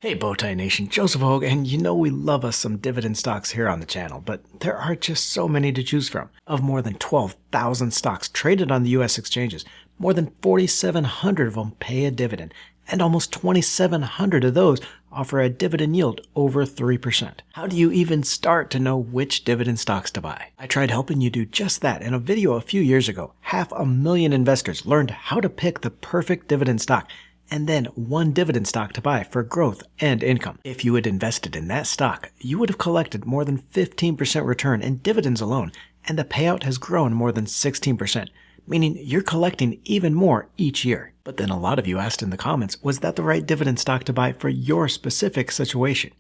Hey Bowtie Nation, Joseph Hogue, and you know we love us some dividend stocks here on the channel, but there are just so many to choose from. Of more than 12,000 stocks traded on the US exchanges, more than 4,700 of them pay a dividend, and almost 2,700 of those offer a dividend yield over 3%. How do you even start to know which dividend stocks to buy? I tried helping you do just that in a video a few years ago. 500,000 investors learned how to pick the perfect dividend stock, and then one dividend stock to buy for growth and income. If you had invested in that stock, you would have collected more than 15% return in dividends alone, and the payout has grown more than 16%, meaning you're collecting even more each year. But then a lot of you asked in the comments, was that the right dividend stock to buy for your specific situation?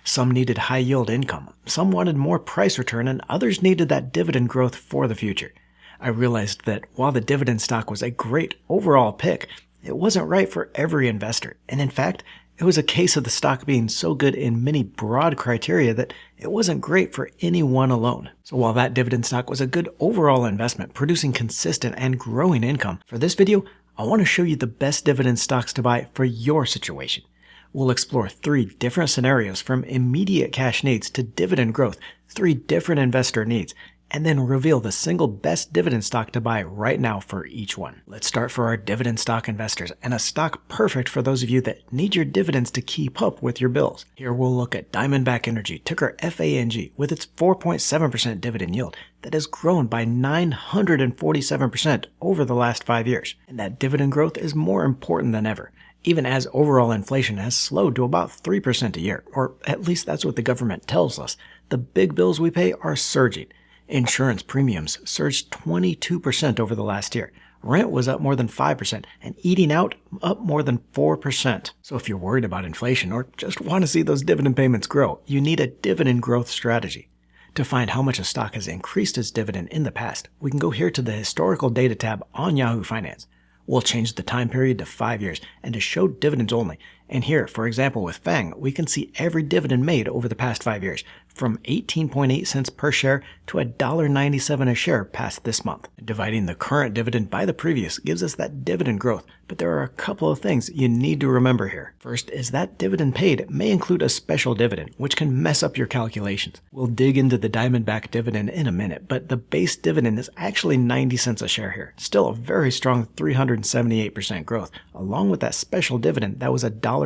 Some needed high yield income, some wanted more price return, and others needed that dividend growth for the future. I realized that while the dividend stock was a great overall pick, it wasn't right for every investor, and in fact, it was a case of the stock being so good in many broad criteria that it wasn't great for any one alone. So while that dividend stock was a good overall investment, producing consistent and growing income, for this video, I want to show you the best dividend stocks to buy for your situation. We'll explore 3 different scenarios from immediate cash needs to dividend growth, 3 different investor needs, and then reveal the single best dividend stock to buy right now for each one. Let's start for our dividend stock investors, and a stock perfect for those of you that need your dividends to keep up with your bills. Here we'll look at Diamondback Energy, ticker FANG, with its 4.7% dividend yield that has grown by 947% over the last 5 years. And that dividend growth is more important than ever, even as overall inflation has slowed to about 3% a year, or at least that's what the government tells us. The big bills we pay are surging. Insurance premiums surged 22% over the last year. Rent was up more than 5%, and eating out up more than 4%. So if you're worried about inflation or just want to see those dividend payments grow, you need a dividend growth strategy. To find how much a stock has increased its dividend in the past, we can go here to the Historical Data tab on Yahoo Finance. We'll change the time period to 5 years and to show dividends only. And here, for example, with FANG, we can see every dividend made over the past 5 years, from 18.8 cents per share to $1.97 a share past this month. Dividing the current dividend by the previous gives us that dividend growth, but there are a couple of things you need to remember here. First is that dividend paid may include a special dividend, which can mess up your calculations. We'll dig into the Diamondback dividend in a minute, but the base dividend is actually 90 cents a share here. Still a very strong 378% growth, along with that special dividend that was $1.07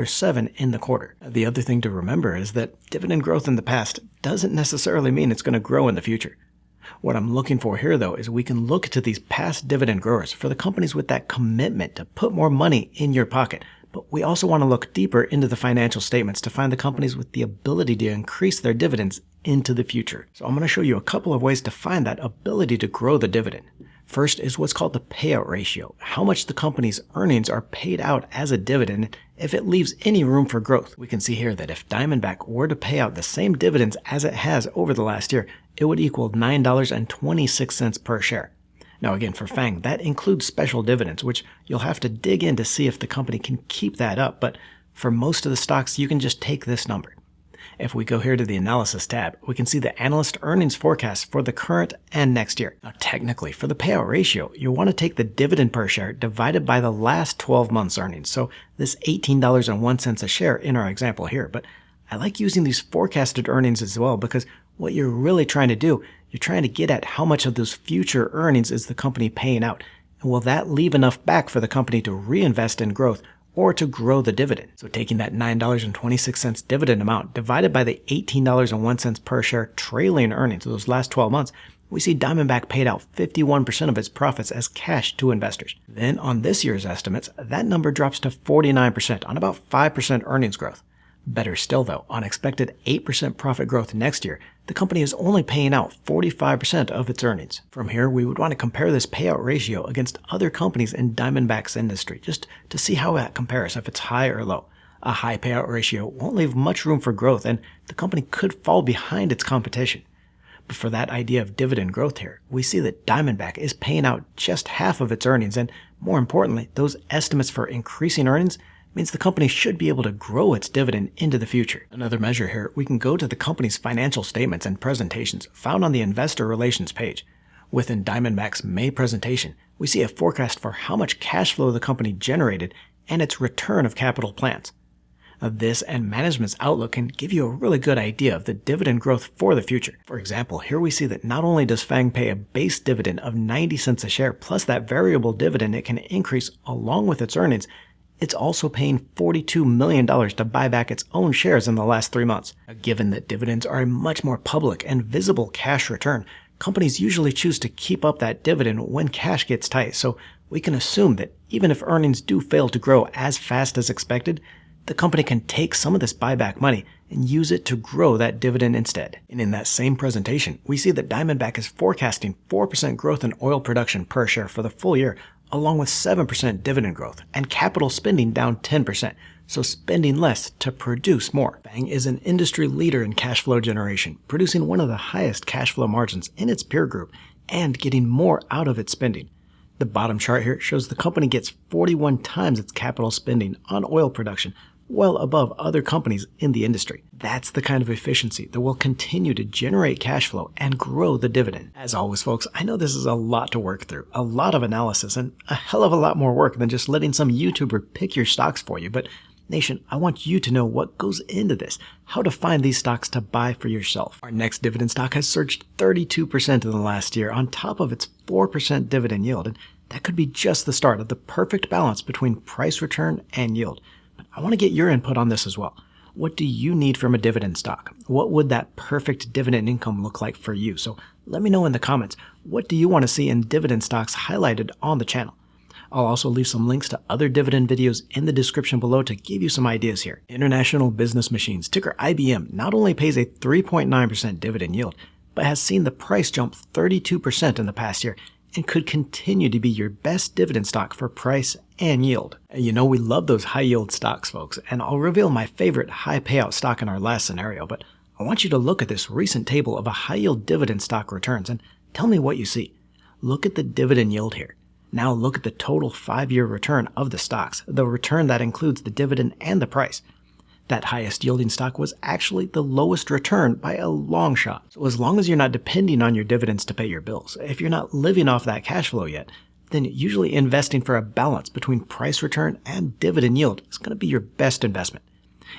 in the quarter. The other thing to remember is that dividend growth in the past doesn't necessarily mean it's going to grow in the future. What I'm looking for here, though, is we can look to these past dividend growers for the companies with that commitment to put more money in your pocket. But we also want to look deeper into the financial statements to find the companies with the ability to increase their dividends into the future. So I'm going to show you a couple of ways to find that ability to grow the dividend. First is what's called the payout ratio, how much the company's earnings are paid out as a dividend if it leaves any room for growth. We can see here that if Diamondback were to pay out the same dividends as it has over the last year, it would equal $9.26 per share. Now again, for FANG, that includes special dividends, which you'll have to dig in to see if the company can keep that up, but for most of the stocks, you can just take this number. If we go here to the Analysis tab, we can see the analyst earnings forecast for the current and next year. Now technically, for the payout ratio, you want to take the dividend per share divided by the last 12 months earnings, so this $18.01 a share in our example here. But I like using these forecasted earnings as well, because what you're really trying to do, you're trying to get at how much of those future earnings is the company paying out, and will that leave enough back for the company to reinvest in growth or to grow the dividend. So taking that $9.26 dividend amount divided by the $18.01 per share trailing earnings of those last 12 months, we see Diamondback paid out 51% of its profits as cash to investors. Then on this year's estimates, that number drops to 49% on about 5% earnings growth. Better still though, on expected 8% profit growth next year, the company is only paying out 45% of its earnings. From here, we would want to compare this payout ratio against other companies in Diamondback's industry, just to see how that compares, if it's high or low. A high payout ratio won't leave much room for growth, and the company could fall behind its competition. But for that idea of dividend growth here, we see that Diamondback is paying out just half of its earnings, and more importantly, those estimates for increasing earnings means the company should be able to grow its dividend into the future. Another measure here, we can go to the company's financial statements and presentations found on the Investor Relations page. Within Diamondback's May presentation, we see a forecast for how much cash flow the company generated and its return of capital plans. This and management's outlook can give you a really good idea of the dividend growth for the future. For example, here we see that not only does FANG pay a base dividend of 90 cents a share plus that variable dividend it can increase along with its earnings, it's also paying $42 million to buy back its own shares in the last 3 months. Given that dividends are a much more public and visible cash return, companies usually choose to keep up that dividend when cash gets tight, so we can assume that even if earnings do fail to grow as fast as expected, the company can take some of this buyback money and use it to grow that dividend instead. And in that same presentation, we see that Diamondback is forecasting 4% growth in oil production per share for the full year, along with 7% dividend growth, and capital spending down 10%, so spending less to produce more. FANG is an industry leader in cash flow generation, producing one of the highest cash flow margins in its peer group, and getting more out of its spending. The bottom chart here shows the company gets 41 times its capital spending on oil production, well above other companies in the industry. That's the kind of efficiency that will continue to generate cash flow and grow the dividend. As always, folks, I know this is a lot to work through, a lot of analysis, and a hell of a lot more work than just letting some YouTuber pick your stocks for you. But Nation, I want you to know what goes into this, how to find these stocks to buy for yourself. Our next dividend stock has surged 32% in the last year on top of its 4% dividend yield, and that could be just the start of the perfect balance between price return and yield. But I want to get your input on this as well. What do you need from a dividend stock? What would that perfect dividend income look like for you? So let me know in the comments, what do you want to see in dividend stocks highlighted on the channel? I'll also leave some links to other dividend videos in the description below to give you some ideas here. International Business Machines, ticker IBM, not only pays a 3.9% dividend yield, but has seen the price jump 32% in the past year and could continue to be your best dividend stock for price and yield. And you know we love those high yield stocks, folks, and I'll reveal my favorite high payout stock in our last scenario, but I want you to look at this recent table of a high yield dividend stock returns and tell me what you see. Look at the dividend yield here. Now look at the total 5-year return of the stocks, the return that includes the dividend and the price. That highest yielding stock was actually the lowest return by a long shot. So as long as you're not depending on your dividends to pay your bills, if you're not living off that cash flow yet, then usually investing for a balance between price return and dividend yield is going to be your best investment.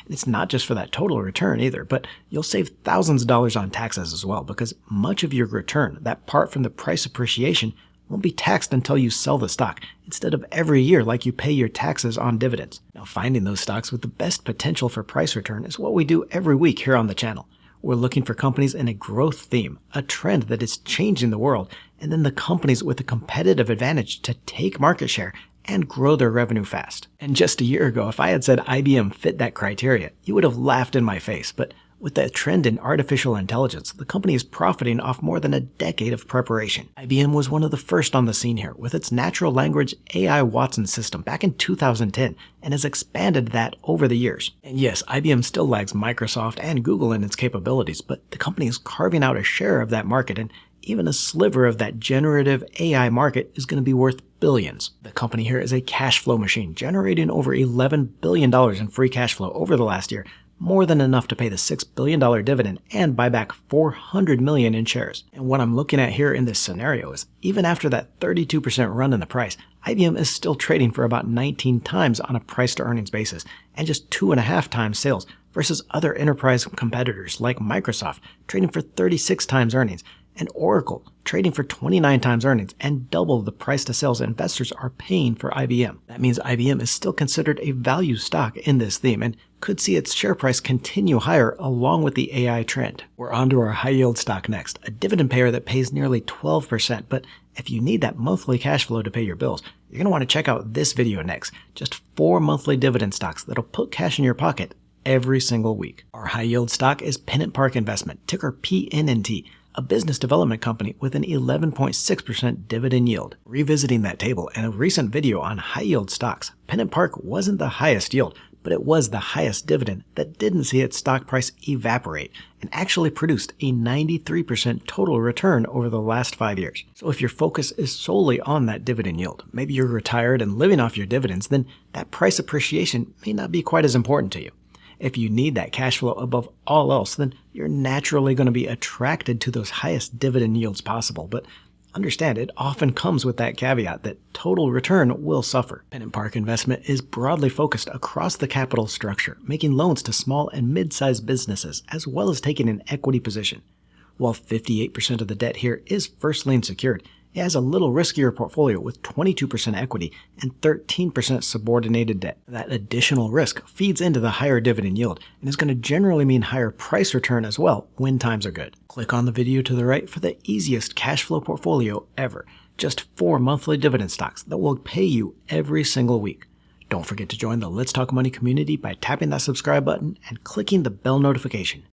And it's not just for that total return either, but you'll save thousands of dollars on taxes as well, because much of your return, that part from the price appreciation, won't be taxed until you sell the stock, instead of every year like you pay your taxes on dividends. Now, finding those stocks with the best potential for price return is what we do every week here on the channel. We're looking for companies in a growth theme, a trend that is changing the world, and then the companies with a competitive advantage to take market share and grow their revenue fast. And just a year ago, if I had said IBM fit that criteria, you would have laughed in my face, but with the trend in artificial intelligence, the company is profiting off more than a decade of preparation. IBM was one of the first on the scene here with its natural language AI Watson system back in 2010 and has expanded that over the years. And yes, IBM still lags Microsoft and Google in its capabilities, but the company is carving out a share of that market, and even a sliver of that generative AI market is going to be worth billions. The company here is a cash flow machine, generating over $11 billion in free cash flow over the last year, more than enough to pay the $6 billion dividend and buy back $400 million in shares. And what I'm looking at here in this scenario is, even after that 32% run in the price, IBM is still trading for about 19 times on a price-to-earnings basis, and just 2.5 times sales, versus other enterprise competitors like Microsoft, trading for 36 times earnings, and Oracle, trading for 29 times earnings and double the price to sales investors are paying for IBM. That means IBM is still considered a value stock in this theme and could see its share price continue higher along with the AI trend. We're on to our high yield stock next, a dividend payer that pays nearly 12%, but if you need that monthly cash flow to pay your bills, you're going to want to check out this video next. Just 4 monthly dividend stocks that'll put cash in your pocket every single week. Our high yield stock is PennantPark Investment, ticker PNNT, a business development company with an 11.6% dividend yield. Revisiting that table and a recent video on high yield stocks, PennantPark wasn't the highest yield, but it was the highest dividend that didn't see its stock price evaporate and actually produced a 93% total return over the last 5 years. So if your focus is solely on that dividend yield, maybe you're retired and living off your dividends, then that price appreciation may not be quite as important to you. If you need that cash flow above all else, then you're naturally going to be attracted to those highest dividend yields possible. But Understand, it often comes with that caveat that total return will suffer. PennantPark Investment is broadly focused across the capital structure, making loans to small and mid-sized businesses, as well as taking an equity position. While 58% of the debt here is first lien secured, it has a little riskier portfolio with 22% equity and 13% subordinated debt. That additional risk feeds into the higher dividend yield and is going to generally mean higher price return as well when times are good. Click on the video to the right for the easiest cash flow portfolio ever. Just 4 monthly dividend stocks that will pay you every single week. Don't forget to join the Let's Talk Money community by tapping that subscribe button and clicking the bell notification.